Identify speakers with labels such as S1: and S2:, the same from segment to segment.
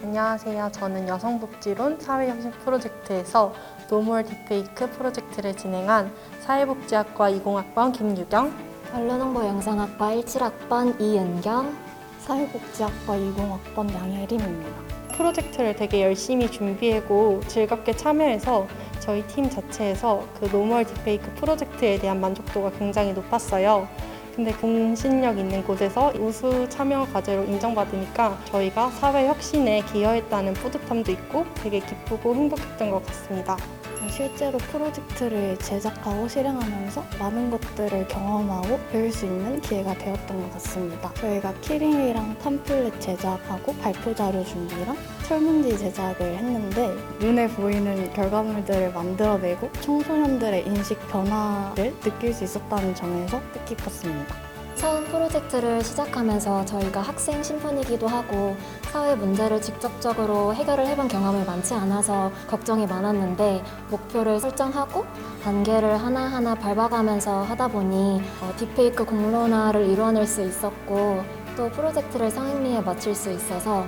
S1: 안녕하세요. 저는 여성복지론 사회혁신 프로젝트에서 노멀 딥페이크 프로젝트를 진행한 사회복지학과 20학번 김유경,
S2: 언론홍보 영상학과 17학번 이은경,
S3: 사회복지학과 20학번 양혜림입니다.
S1: 프로젝트를 되게 열심히 준비하고 즐겁게 참여해서 저희 팀 자체에서 그 노멀 딥페이크 프로젝트에 대한 만족도가 굉장히 높았어요. 근데 공신력 있는 곳에서 우수 참여 과제로 인정받으니까 저희가 사회 혁신에 기여했다는 뿌듯함도 있고 되게 기쁘고 행복했던 것 같습니다.
S3: 실제로 프로젝트를 제작하고 실행하면서 많은 것들을 경험하고 배울 수 있는 기회가 되었던 것 같습니다. 저희가 키링이랑 팜플렛 제작하고 발표 자료 준비랑 설문지 제작을 했는데 눈에 보이는 결과물들을 만들어내고 청소년들의 인식 변화를 느낄 수 있었다는 점에서 뜻깊었습니다.
S2: 처음 프로젝트를 시작하면서 저희가 학생 신분이기도 하고 사회 문제를 직접적으로 해결을 해본 경험이 많지 않아서 걱정이 많았는데 목표를 설정하고 단계를 하나하나 밟아가면서 하다 보니 딥페이크 공론화를 이뤄낼 수 있었고 또 프로젝트를 성행리에 마칠 수 있어서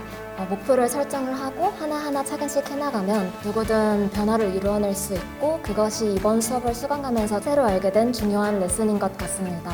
S2: 목표를 설정을 하고 하나하나 차근씩 해나가면 누구든 변화를 이루어낼 수 있고 그것이 이번 수업을 수강하면서 새로 알게 된 중요한 레슨인 것 같습니다.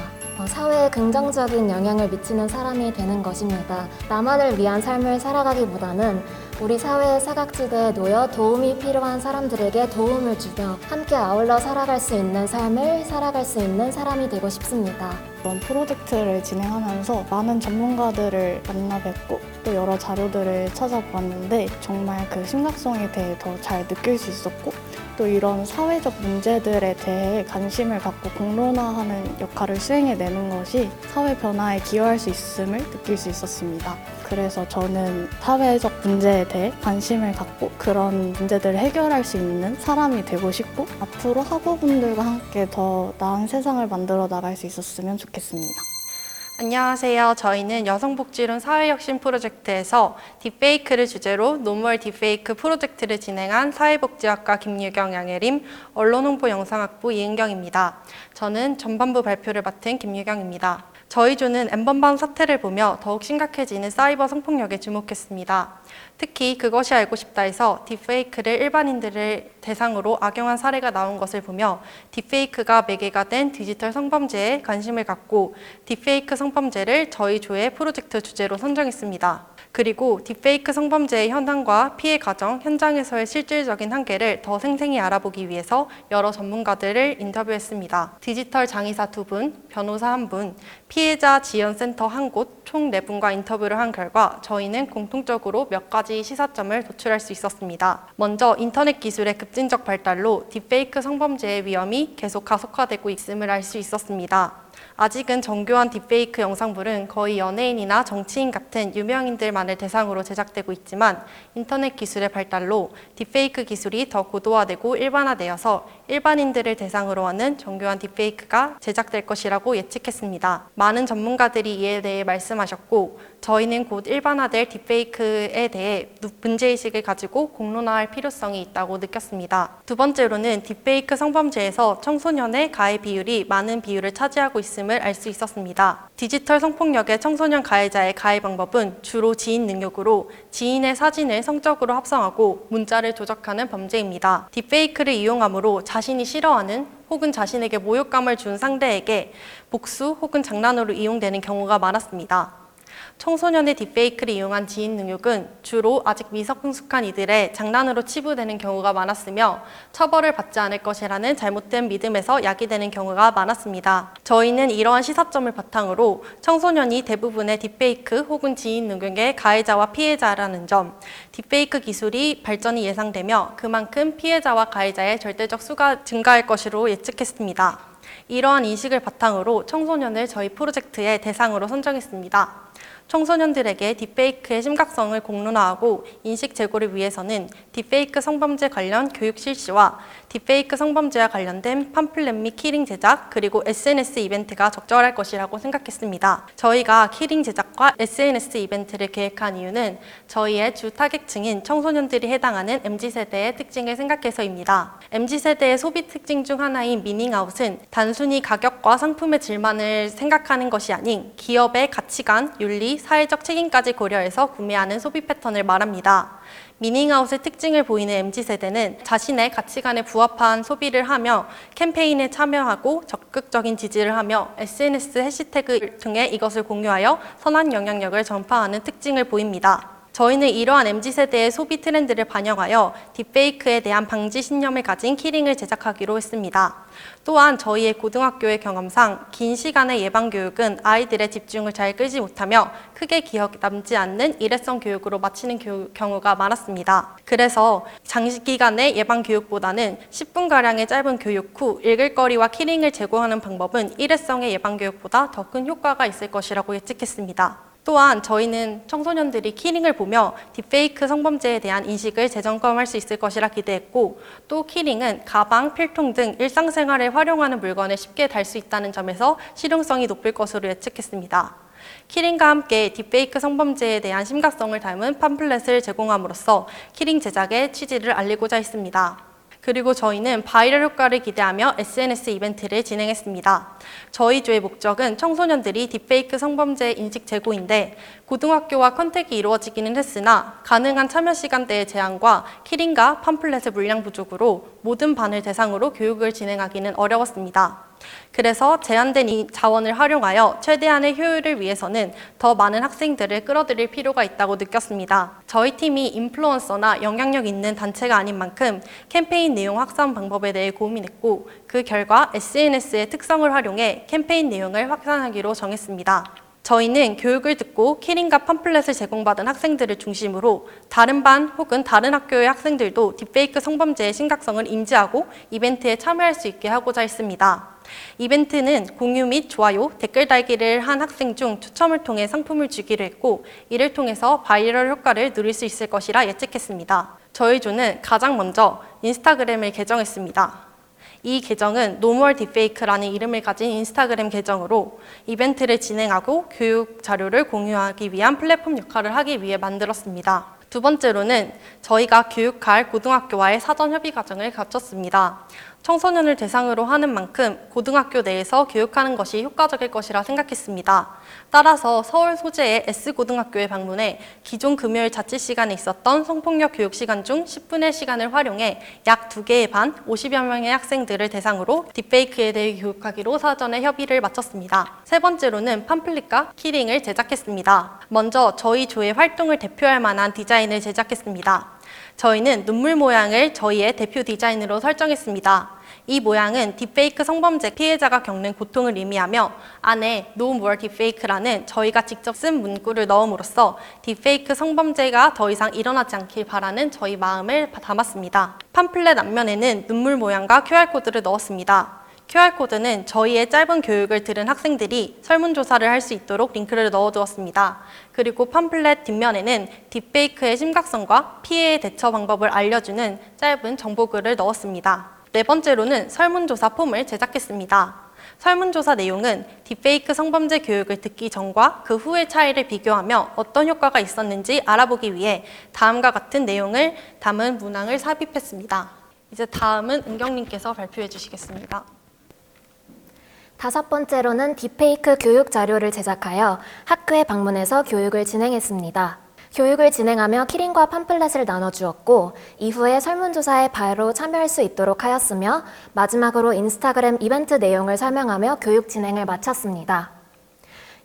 S2: 사회에 긍정적인 영향을 미치는 사람이 되는 것입니다. 나만을 위한 삶을 살아가기보다는 우리 사회의 사각지대에 놓여 도움이 필요한 사람들에게 도움을 주며 함께 아울러 살아갈 수 있는 삶을 살아갈 수 있는 사람이 되고 싶습니다.
S3: 이번 프로젝트를 진행하면서 많은 전문가들을 만나 뵙고 또 여러 자료들을 찾아보았는데 정말 그 심각성에 대해 더 잘 느낄 수 있었고 또 이런 사회적 문제들에 대해 관심을 갖고 공론화하는 역할을 수행해내는 것이 사회 변화에 기여할 수 있음을 느낄 수 있었습니다. 그래서 저는 사회적 문제에 대해 관심을 갖고 그런 문제들을 해결할 수 있는 사람이 되고 싶고 앞으로 학우분들과 함께 더 나은 세상을 만들어 나갈 수 있었으면 좋겠습니다.
S1: 안녕하세요. 저희는 여성복지론 사회혁신 프로젝트에서 딥페이크를 주제로 노멀 딥페이크 프로젝트를 진행한 사회복지학과 김유경, 양혜림, 언론홍보 영상학부 이은경입니다. 저는 전반부 발표를 맡은 김유경입니다. 저희 조는 N번방 사태를 보며 더욱 심각해지는 사이버 성폭력에 주목했습니다. 특히 그것이 알고 싶다에서 딥페이크를 일반인들을 대상으로 악용한 사례가 나온 것을 보며 딥페이크가 매개가 된 디지털 성범죄에 관심을 갖고 딥페이크 성범죄를 저희 조의 프로젝트 주제로 선정했습니다. 그리고 딥페이크 성범죄의 현황과 피해 과정, 현장에서의 실질적인 한계를 더 생생히 알아보기 위해서 여러 전문가들을 인터뷰했습니다. 디지털 장의사 2분, 변호사 1분, 피해자 지원센터 1곳, 총 4분과 인터뷰를 한 결과 저희는 공통적으로 몇 가지 시사점을 도출할 수 있었습니다. 먼저 인터넷 기술의 급진적 발달로 딥페이크 성범죄의 위험이 계속 가속화되고 있음을 알 수 있었습니다. 아직은 정교한 딥페이크 영상물은 거의 연예인이나 정치인 같은 유명인들만을 대상으로 제작되고 있지만 인터넷 기술의 발달로 딥페이크 기술이 더 고도화되고 일반화되어서 일반인들을 대상으로 하는 정교한 딥페이크가 제작될 것이라고 예측했습니다. 많은 전문가들이 이에 대해 말씀하셨고 저희는 곧 일반화될 딥페이크에 대해 문제의식을 가지고 공론화할 필요성이 있다고 느꼈습니다. 두 번째로는 딥페이크 성범죄에서 청소년의 가해 비율이 많은 비율을 차지하고 있음을 알 수 있었습니다. 디지털 성폭력의 청소년 가해자의 가해 방법은 주로 지인 능력으로 지인의 사진을 성적으로 합성하고 문자를 조작하는 범죄입니다. 딥페이크를 이용함으로 자신이 싫어하는 혹은 자신에게 모욕감을 준 상대에게 복수 혹은 장난으로 이용되는 경우가 많았습니다. 청소년의 딥페이크를 이용한 지인 능욕은 주로 아직 미성숙한 이들의 장난으로 치부되는 경우가 많았으며 처벌을 받지 않을 것이라는 잘못된 믿음에서 야기되는 경우가 많았습니다. 저희는 이러한 시사점을 바탕으로 청소년이 대부분의 딥페이크 혹은 지인 능욕의 가해자와 피해자라는 점, 딥페이크 기술이 발전이 예상되며 그만큼 피해자와 가해자의 절대적 수가 증가할 것으로 예측했습니다. 이러한 인식을 바탕으로 청소년을 저희 프로젝트의 대상으로 선정했습니다. 청소년들에게 딥페이크의 심각성을 공론화하고 인식 제고를 위해서는 딥페이크 성범죄 관련 교육 실시와 딥페이크 성범죄와 관련된 팜플렛 및 키링 제작 그리고 SNS 이벤트가 적절할 것이라고 생각했습니다. 저희가 키링 제작과 SNS 이벤트를 계획한 이유는 저희의 주 타겟층인 청소년들이 해당하는 MZ세대의 특징을 생각해서입니다. MZ세대의 소비 특징 중 하나인 미닝아웃은 단순 단순히 가격과 상품의 질만을 생각하는 것이 아닌 기업의 가치관, 윤리, 사회적 책임까지 고려해서 구매하는 소비 패턴을 말합니다. 미닝아웃의 특징을 보이는 MZ세대는 자신의 가치관에 부합한 소비를 하며 캠페인에 참여하고 적극적인 지지를 하며 SNS 해시태그를 통해 이것을 공유하여 선한 영향력을 전파하는 특징을 보입니다. 저희는 이러한 MZ세대의 소비 트렌드를 반영하여 딥페이크에 대한 방지 신념을 가진 키링을 제작하기로 했습니다. 또한 저희의 고등학교의 경험상 긴 시간의 예방교육은 아이들의 집중을 잘 끌지 못하며 크게 기억 남지 않는 일회성 교육으로 마치는 경우가 많았습니다. 그래서 장기간의 예방교육보다는 10분가량의 짧은 교육 후 읽을거리와 키링을 제공하는 방법은 일회성의 예방교육보다 더 큰 효과가 있을 것이라고 예측했습니다. 또한 저희는 청소년들이 키링을 보며 딥페이크 성범죄에 대한 인식을 재점검할 수 있을 것이라 기대했고, 또 키링은 가방, 필통 등 일상생활에 활용하는 물건에 쉽게 달 수 있다는 점에서 실용성이 높을 것으로 예측했습니다. 키링과 함께 딥페이크 성범죄에 대한 심각성을 담은 팜플렛을 제공함으로써 키링 제작의 취지를 알리고자 했습니다. 그리고 저희는 바이럴 효과를 기대하며 SNS 이벤트를 진행했습니다. 저희 주의 목적은 청소년들이 딥페이크 성범죄 인식 제고인데, 고등학교와 컨택이 이루어지기는 했으나 가능한 참여 시간대의 제한과 키링과 팜플렛의 물량 부족으로 모든 반을 대상으로 교육을 진행하기는 어려웠습니다. 그래서 제한된 이 자원을 활용하여 최대한의 효율을 위해서는 더 많은 학생들을 끌어들일 필요가 있다고 느꼈습니다. 저희 팀이 인플루언서나 영향력 있는 단체가 아닌 만큼 캠페인 내용 확산 방법에 대해 고민했고, 그 결과 SNS의 특성을 활용해 캠페인 내용을 확산하기로 정했습니다. 저희는 교육을 듣고 키링과 팜플렛을 제공받은 학생들을 중심으로 다른 반 혹은 다른 학교의 학생들도 딥페이크 성범죄의 심각성을 인지하고 이벤트에 참여할 수 있게 하고자 했습니다. 이벤트는 공유 및 좋아요, 댓글 달기를 한 학생 중 추첨을 통해 상품을 주기로 했고, 이를 통해서 바이럴 효과를 누릴 수 있을 것이라 예측했습니다. 저희 조는 가장 먼저 인스타그램을 개정했습니다. 이 계정은 노멀 딥페이크라는 이름을 가진 인스타그램 계정으로 이벤트를 진행하고 교육 자료를 공유하기 위한 플랫폼 역할을 하기 위해 만들었습니다. 두 번째로는 저희가 교육할 고등학교와의 사전 협의 과정을 거쳤습니다. 청소년을 대상으로 하는 만큼 고등학교 내에서 교육하는 것이 효과적일 것이라 생각했습니다. 따라서 서울 소재의 S고등학교에 방문해 기존 금요일 자치 시간에 있었던 성폭력 교육 시간 중 10분의 시간을 활용해 약 2개의 반 50여 명의 학생들을 대상으로 딥페이크에 대해 교육하기로 사전에 협의를 마쳤습니다. 세 번째로는 팜플릿과 키링을 제작했습니다. 먼저 저희 조의 활동을 대표할 만한 디자인을 제작했습니다. 저희는 눈물 모양을 저희의 대표 디자인으로 설정했습니다. 이 모양은 딥페이크 성범죄 피해자가 겪는 고통을 의미하며 안에 No More Deepfake라는 저희가 직접 쓴 문구를 넣음으로써 딥페이크 성범죄가 더 이상 일어나지 않길 바라는 저희 마음을 담았습니다. 팜플렛 앞면에는 눈물 모양과 QR코드를 넣었습니다. QR코드는 저희의 짧은 교육을 들은 학생들이 설문조사를 할 수 있도록 링크를 넣어두었습니다. 그리고 팜플렛 뒷면에는 딥페이크의 심각성과 피해의 대처 방법을 알려주는 짧은 정보글을 넣었습니다. 네 번째로는 설문조사 폼을 제작했습니다. 설문조사 내용은 딥페이크 성범죄 교육을 듣기 전과 그 후의 차이를 비교하며 어떤 효과가 있었는지 알아보기 위해 다음과 같은 내용을 담은 문항을 삽입했습니다. 이제 다음은 은경님께서 발표해 주시겠습니다.
S2: 다섯 번째로는 딥페이크 교육 자료를 제작하여 학교에 방문해서 교육을 진행했습니다. 교육을 진행하며 키링과 팜플렛을 나눠주었고, 이후에 설문조사에 바로 참여할 수 있도록 하였으며, 마지막으로 인스타그램 이벤트 내용을 설명하며 교육 진행을 마쳤습니다.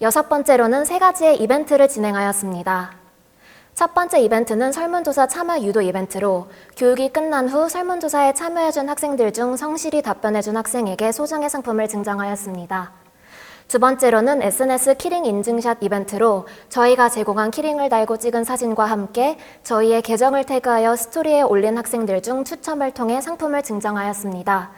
S2: 여섯 번째로는 3가지의 이벤트를 진행하였습니다. 첫 번째 이벤트는 설문조사 참여 유도 이벤트로 교육이 끝난 후 설문조사에 참여해준 학생들 중 성실히 답변해준 학생에게 소정의 상품을 증정하였습니다. 두 번째로는 SNS 키링 인증샷 이벤트로 저희가 제공한 키링을 달고 찍은 사진과 함께 저희의 계정을 태그하여 스토리에 올린 학생들 중 추첨을 통해 상품을 증정하였습니다.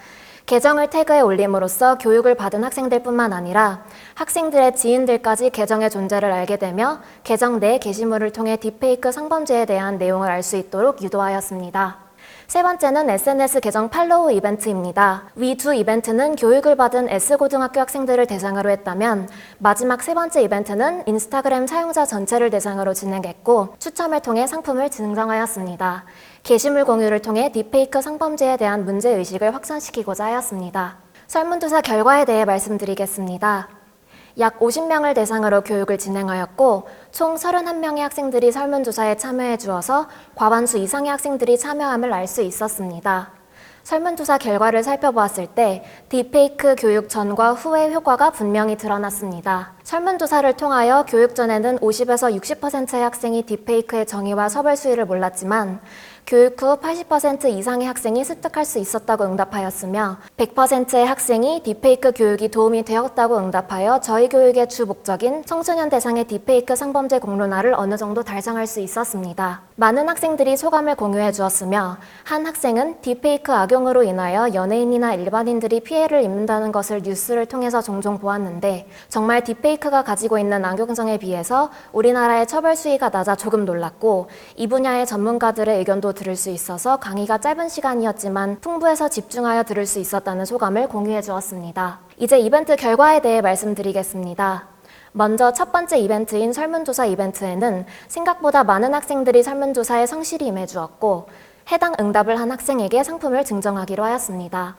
S2: 계정을 태그해 올림으로써 교육을 받은 학생들뿐만 아니라 학생들의 지인들까지 계정의 존재를 알게 되며 계정 내 게시물을 통해 딥페이크 성범죄에 대한 내용을 알 수 있도록 유도하였습니다. 세 번째는 SNS 계정 팔로우 이벤트입니다. 위 두 이벤트는 교육을 받은 S고등학교 학생들을 대상으로 했다면 마지막 세 번째 이벤트는 인스타그램 사용자 전체를 대상으로 진행했고 추첨을 통해 상품을 증정하였습니다. 게시물 공유를 통해 딥페이크 성범죄에 대한 문제의식을 확산시키고자 하였습니다. 설문조사 결과에 대해 말씀드리겠습니다. 약 50명을 대상으로 교육을 진행하였고 총 31명의 학생들이 설문조사에 참여해 주어서 과반수 이상의 학생들이 참여함을 알 수 있었습니다. 설문조사 결과를 살펴보았을 때 딥페이크 교육 전과 후의 효과가 분명히 드러났습니다. 설문조사를 통하여 교육 전에는 50에서 60%의 학생이 딥페이크의 정의와 처벌 수위를 몰랐지만 교육 후 80% 이상의 학생이 습득할 수 있었다고 응답하였으며 100%의 학생이 딥페이크 교육이 도움이 되었다고 응답하여 저희 교육의 주 목적인 청소년 대상의 딥페이크 성범죄 공론화를 어느 정도 달성할 수 있었습니다. 많은 학생들이 소감을 공유해 주었으며 한 학생은 딥페이크 악용으로 인하여 연예인이나 일반인들이 피해를 입는다는 것을 뉴스를 통해서 종종 보았는데 정말 딥페이크가 가지고 있는 악용성에 비해서 우리나라의 처벌 수위가 낮아 조금 놀랐고 이 분야의 전문가들의 의견도 들을 수 있어서 강의가 짧은 시간이었지만 풍부해서 집중하여 들을 수 있었다는 소감을 공유해 주었습니다. 이제 이벤트 결과에 대해 말씀드리겠습니다. 먼저 첫 번째 이벤트인 설문조사 이벤트에는 생각보다 많은 학생들이 설문조사에 성실히 임해주었고 해당 응답을 한 학생에게 상품을 증정하기로 하였습니다.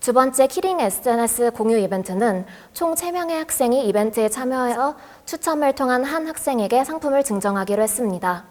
S2: 두 번째 키링 SNS 공유 이벤트는 총 3명의 학생이 이벤트에 참여해서 추첨을 통한 한 학생에게 상품을 증정하기로 했습니다.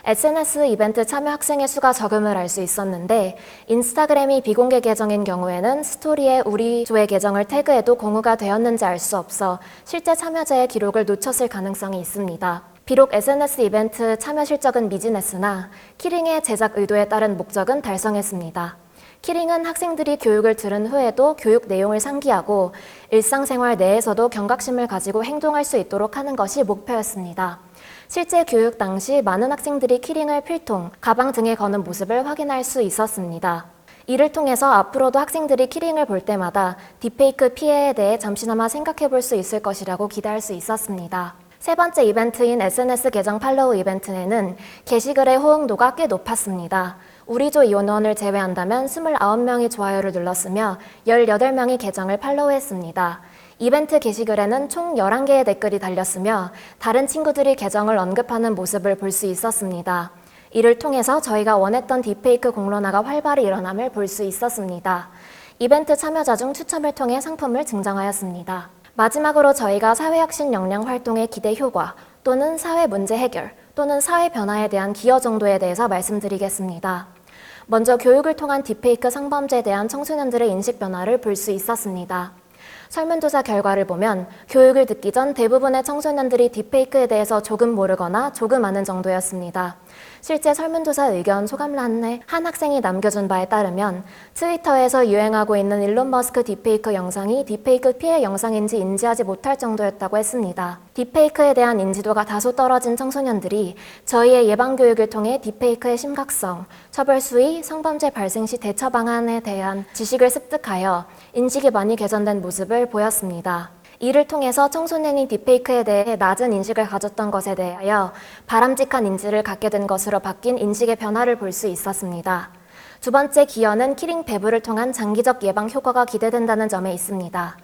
S2: SNS 이벤트 참여 학생의 수가 적음을 알 수 있었는데 인스타그램이 비공개 계정인 경우에는 스토리에 우리 조의 계정을 태그해도 공유가 되었는지 알 수 없어 실제 참여자의 기록을 놓쳤을 가능성이 있습니다. 비록 SNS 이벤트 참여 실적은 미진했으나 키링의 제작 의도에 따른 목적은 달성했습니다. 키링은 학생들이 교육을 들은 후에도 교육 내용을 상기하고 일상생활 내에서도 경각심을 가지고 행동할 수 있도록 하는 것이 목표였습니다. 실제 교육 당시 많은 학생들이 키링을 필통, 가방 등에 거는 모습을 확인할 수 있었습니다. 이를 통해서 앞으로도 학생들이 키링을 볼 때마다 딥페이크 피해에 대해 잠시나마 생각해 볼 수 있을 것이라고 기대할 수 있었습니다. 세 번째 이벤트인 SNS 계정 팔로우 이벤트에는 게시글의 호응도가 꽤 높았습니다. 우리조 이원원을 제외한다면 29명이 좋아요를 눌렀으며 18명이 계정을 팔로우했습니다. 이벤트 게시글에는 총 11개의 댓글이 달렸으며 다른 친구들이 계정을 언급하는 모습을 볼 수 있었습니다. 이를 통해서 저희가 원했던 딥페이크 공론화가 활발히 일어남을 볼 수 있었습니다. 이벤트 참여자 중 추첨을 통해 상품을 증정하였습니다. 마지막으로 저희가 사회혁신 역량 활동의 기대 효과 또는 사회 문제 해결 또는 사회 변화에 대한 기여 정도에 대해서 말씀드리겠습니다. 먼저 교육을 통한 딥페이크 성범죄에 대한 청소년들의 인식 변화를 볼 수 있었습니다. 설문조사 결과를 보면 교육을 듣기 전 대부분의 청소년들이 딥페이크에 대해서 조금 모르거나 조금 아는 정도였습니다. 실제 설문조사 의견 소감란에 한 학생이 남겨준 바에 따르면 트위터에서 유행하고 있는 일론 머스크 딥페이크 영상이 딥페이크 피해 영상인지 인지하지 못할 정도였다고 했습니다. 딥페이크에 대한 인지도가 다소 떨어진 청소년들이 저희의 예방교육을 통해 딥페이크의 심각성, 처벌 수위, 성범죄 발생 시 대처 방안에 대한 지식을 습득하여 인식이 많이 개선된 모습을 보였습니다. 이를 통해서 청소년이 딥페이크에 대해 낮은 인식을 가졌던 것에 대하여 바람직한 인지를 갖게 된 것으로 바뀐 인식의 변화를 볼 수 있었습니다. 두 번째 기여는 키링 배부를 통한 장기적 예방 효과가 기대된다는 점에 있습니다.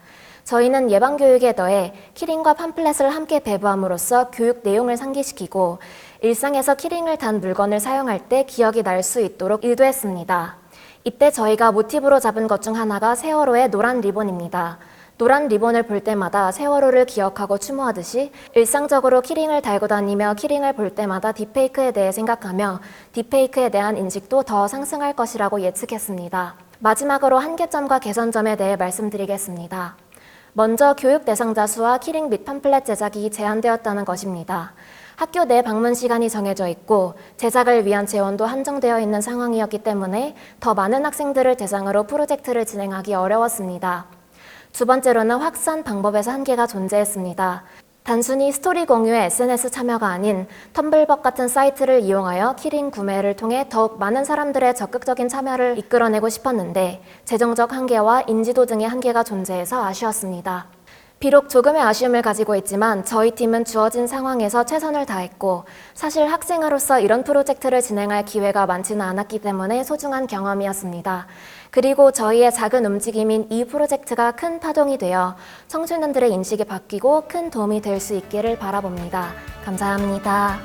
S2: 저희는 예방교육에 더해 키링과 팜플렛을 함께 배부함으로써 교육 내용을 상기시키고 일상에서 키링을 단 물건을 사용할 때 기억이 날 수 있도록 의도했습니다. 이때 저희가 모티브로 잡은 것 중 하나가 세월호의 노란 리본입니다. 노란 리본을 볼 때마다 세월호를 기억하고 추모하듯이 일상적으로 키링을 달고 다니며 키링을 볼 때마다 딥페이크에 대해 생각하며 딥페이크에 대한 인식도 더 상승할 것이라고 예측했습니다. 마지막으로 한계점과 개선점에 대해 말씀드리겠습니다. 먼저 교육 대상자 수와 키링 및 팜플렛 제작이 제한되었다는 것입니다. 학교 내 방문 시간이 정해져 있고 제작을 위한 재원도 한정되어 있는 상황이었기 때문에 더 많은 학생들을 대상으로 프로젝트를 진행하기 어려웠습니다. 두 번째로는 확산 방법에서 한계가 존재했습니다. 단순히 스토리 공유의 SNS 참여가 아닌 텀블벅 같은 사이트를 이용하여 키링 구매를 통해 더욱 많은 사람들의 적극적인 참여를 이끌어내고 싶었는데 재정적 한계와 인지도 등의 한계가 존재해서 아쉬웠습니다. 비록 조금의 아쉬움을 가지고 있지만 저희 팀은 주어진 상황에서 최선을 다했고 사실 학생으로서 이런 프로젝트를 진행할 기회가 많지는 않았기 때문에 소중한 경험이었습니다. 그리고 저희의 작은 움직임인 이 프로젝트가 큰 파동이 되어 청소년들의 인식이 바뀌고 큰 도움이 될 수 있기를 바라봅니다. 감사합니다.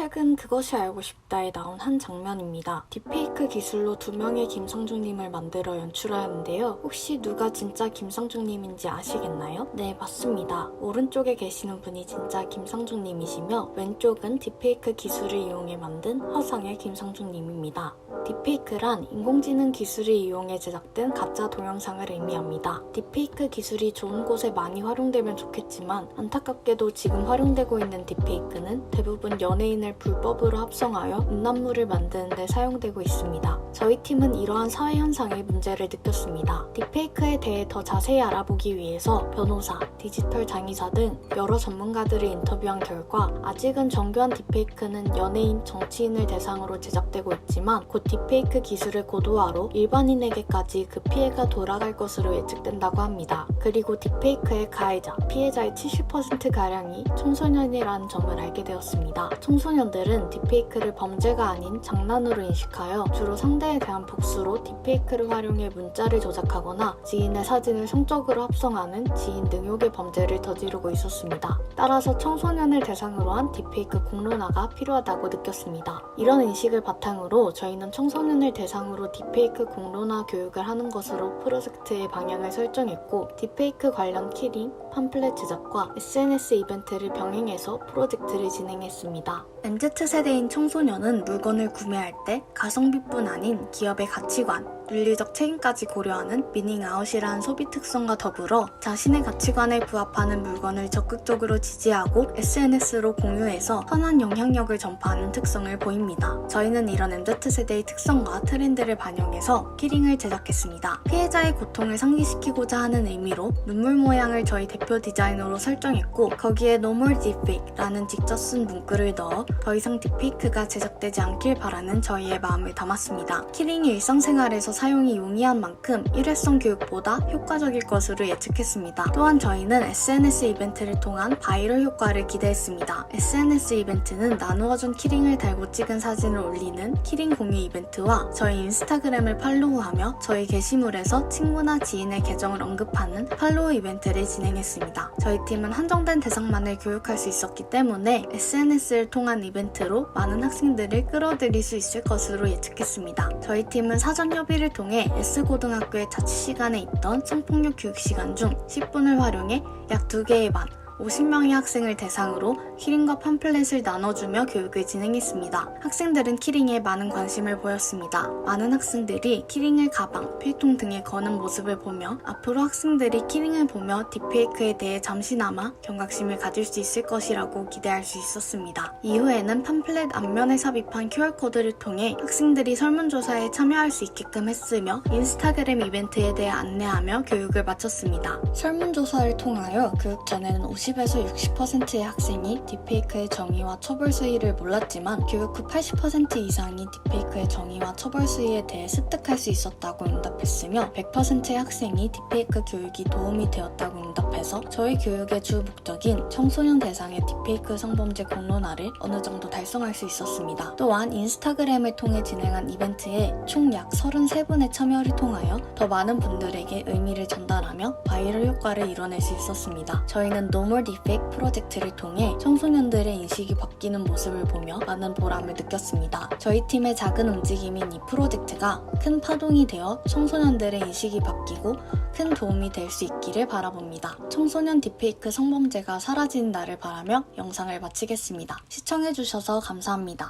S4: 최근 그것이 알고 싶다에 나온 한 장면입니다. 딥페이크 기술로 2명의 김성중님을 만들어 연출하였는데요. 혹시 누가 진짜 김성중님인지 아시겠나요? 네, 맞습니다. 오른쪽에 계시는 분이 진짜 김성중님이시며 왼쪽은 딥페이크 기술을 이용해 만든 화상의 김성중님입니다. 딥페이크란 인공지능 기술을 이용해 제작된 가짜 동영상을 의미합니다. 딥페이크 기술이 좋은 곳에 많이 활용되면 좋겠지만 안타깝게도 지금 활용되고 있는 딥페이크는 대부분 연예인을 불법으로 합성하여 음란물을 만드는 데 사용되고 있습니다. 저희 팀은 이러한 사회 현상에 문제를 느꼈습니다. 딥페이크에 대해 더 자세히 알아보기 위해서 변호사, 디지털 장의사 등 여러 전문가들을 인터뷰한 결과 아직은 정교한 딥페이크는 연예인, 정치인을 대상으로 제작되고 있지만 곧 딥페이크 기술의 고도화로 일반인에게까지 그 피해가 돌아갈 것으로 예측된다고 합니다. 그리고 딥페이크의 가해자, 피해자의 70%가량이 청소년이라는 점을 알게 되었습니다. 청소년들은 딥페이크를 범죄가 아닌 장난으로 인식하여 주로 상대에 대한 복수로 딥페이크를 활용해 문자를 조작하거나 지인의 사진을 성적으로 합성하는 지인 능욕의 범죄를 저지르고 있었습니다. 따라서 청소년을 대상으로 한 딥페이크 공론화가 필요하다고 느꼈습니다. 이런 인식을 바탕으로 저희는 청소년을 대상으로 딥페이크 공론화 교육을 하는 것으로 프로젝트의 방향을 설정했고 딥페이크 관련 키링, 팜플렛 제작과 SNS 이벤트를 병행해서 프로젝트를 진행했습니다. MZ세대인 청소년은 물건을 구매할 때 가성비뿐 아닌 기업의 가치관, 윤리적 책임까지 고려하는 미닝아웃이라는 소비 특성과 더불어 자신의 가치관에 부합하는 물건을 적극적으로 지지하고 SNS로 공유해서 선한 영향력을 전파하는 특성을 보입니다. 저희는 이런 MZ세대의 특성과 트렌드를 반영해서 키링을 제작했습니다. 피해자의 고통을 상기시키고자 하는 의미로 눈물 모양을 저희 대표 디자인으로 설정했고 거기에 No More Deepfake라는 직접 쓴 문구를 넣어 더 이상 딥페이크가 제작되지 않길 바라는 저희의 마음을 담았습니다. 키링이 일상생활에서 사용이 용이한 만큼 일회성 교육보다 효과적일 것으로 예측했습니다. 또한 저희는 SNS 이벤트를 통한 바이럴 효과를 기대했습니다. SNS 이벤트는 나누어준 키링을 달고 찍은 사진을 올리는 키링 공유 이벤트와 저희 인스타그램을 팔로우하며 저희 게시물에서 친구나 지인의 계정을 언급하는 팔로우 이벤트를 진행했습니다. 저희 팀은 한정된 대상만을 교육할 수 있었기 때문에 SNS를 통한 이벤트로 많은 학생들을 끌어들일 수 있을 것으로 예측했습니다. 저희 팀은 사전 협의를 통해 S고등학교의 자취 시간에 있던 성폭력 교육 시간 중 10분을 활용해 약 2개의 반 50명의 학생을 대상으로 키링과 팜플렛을 나눠주며 교육을 진행했습니다. 학생들은 키링에 많은 관심을 보였습니다. 많은 학생들이 키링을 가방, 필통 등에 거는 모습을 보며 앞으로 학생들이 키링을 보며 딥페이크에 대해 잠시나마 경각심을 가질 수 있을 것이라고 기대할 수 있었습니다. 이후에는 팜플렛 앞면에 삽입한 QR코드를 통해 학생들이 설문조사에 참여할 수 있게끔 했으며 인스타그램 이벤트에 대해 안내하며 교육을 마쳤습니다. 설문조사를 통하여 교육 전에는 50에서 60%의 학생이 딥페이크의 정의와 처벌 수위를 몰랐지만 교육 후 80% 이상이 딥페이크의 정의와 처벌 수위에 대해 습득할 수 있었다고 응답했으며 100%의 학생이 딥페이크 교육이 도움이 되었다고 응답해서 저희 교육의 주 목적인 청소년 대상의 딥페이크 성범죄 공론화를 어느 정도 달성할 수 있었습니다. 또한 인스타그램을 통해 진행한 이벤트에 총 약 33분의 참여를 통하여 더 많은 분들에게 의미를 전달하며 바이럴 효과를 이뤄낼 수 있었습니다. 저희는 No More Deepfake 프로젝트를 통해 청소년들의 인식이 바뀌는 모습을 보며 많은 보람을 느꼈습니다. 저희 팀의 작은 움직임인 이 프로젝트가 큰 파동이 되어 청소년들의 인식이 바뀌고 큰 도움이 될 수 있기를 바라봅니다. 청소년 딥페이크 성범죄가 사라지는 날을 바라며 영상을 마치겠습니다. 시청해주셔서 감사합니다.